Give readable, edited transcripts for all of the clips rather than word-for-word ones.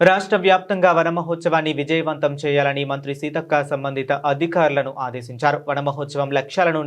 రాష్ట్ర వ్యాప్తంగా వన మహోత్సవాన్ని విజయవంతం చేయాలని మంత్రి సీతక్క సంబంధిత అధికారులను ఆదేశించారు. వన మహోత్సవం లక్ష్యాలను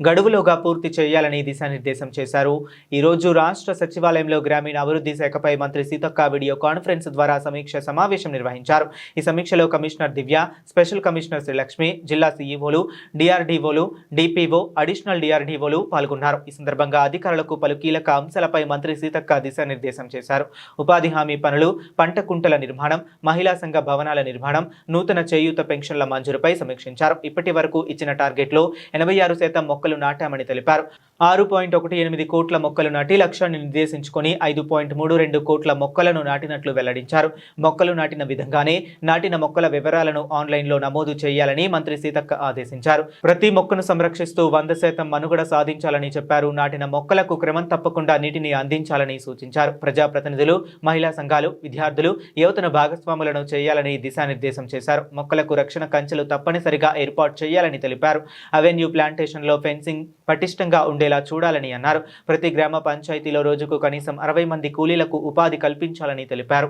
గడువులోగా పూర్తి చేయాలని దిశానిర్దేశం చేశారు. ఈ రోజు రాష్ట్ర సచివాలయంలో గ్రామీణ అభివృద్ధి శాఖపై మంత్రి సీతక్క వీడియో కాన్ఫరెన్స్ ద్వారా సమీక్ష సమావేశం నిర్వహించారు. ఈ సమీక్షలో కమిషనర్ దివ్య, స్పెషల్ కమిషనర్ శ్రీలక్ష్మి, జిల్లా సీఈఓలు, డిఆర్డీఓలు, డిపిఓ, అడిషనల్ డిఆర్డీఓలు పాల్గొన్నారు. ఈ సందర్భంగా అధికారులకు పలు కీలక అంశాలపై మంత్రి సీతక్క దిశానిర్దేశం చేశారు. ఉపాధి హామీ పనులు, పంట కుంటల నిర్మాణం, మహిళా సంఘ భవనాల నిర్మాణం, నూతన చేయూత పెన్షన్ల మంజూరుపై సమీక్షించారు. ఇప్పటి వరకు ఇచ్చిన టార్గెట్లో 86% మొక్కలు నాటామని తెలిపారు. 6.18 కోట్ల మొక్కలు నాటి లక్ష్యాన్ని నిర్దేశించుకొని 5.32 కోట్ల మొక్కలను నాటినట్లు వెల్లడించారు. మొక్కలు నాటిన విధంగానే నాటిన మొక్కల వివరాలను ఆన్లైన్లో నమోదు చేయాలని మంత్రి సీతక్క ఆదేశించారు. ప్రతి మొక్కను సంరక్షిస్తూ 100% మనుగడ సాధించాలని చెప్పారు. నాటిన మొక్కలకు క్రమం తప్పకుండా నీటిని అందించాలని సూచించారు. ప్రజాప్రతినిధులు, మహిళా సంఘాలు, విద్యార్థులు, యువతను భాగస్వాములను చేయాలని దిశానిర్దేశం చేశారు. మొక్కలకు రక్షణ కంచెలు తప్పనిసరిగా ఏర్పాటు చేయాలని తెలిపారు. అవెన్యూ ప్లాంటేషన్లో ఫెన్సింగ్ పటిష్టంగా ఉండేలా చూడాలని అన్నారు. ప్రతి గ్రామ పంచాయతీలో రోజుకు కనీసం 60 మంది కూలీలకు ఉపాధి కల్పించాలని తెలిపారు.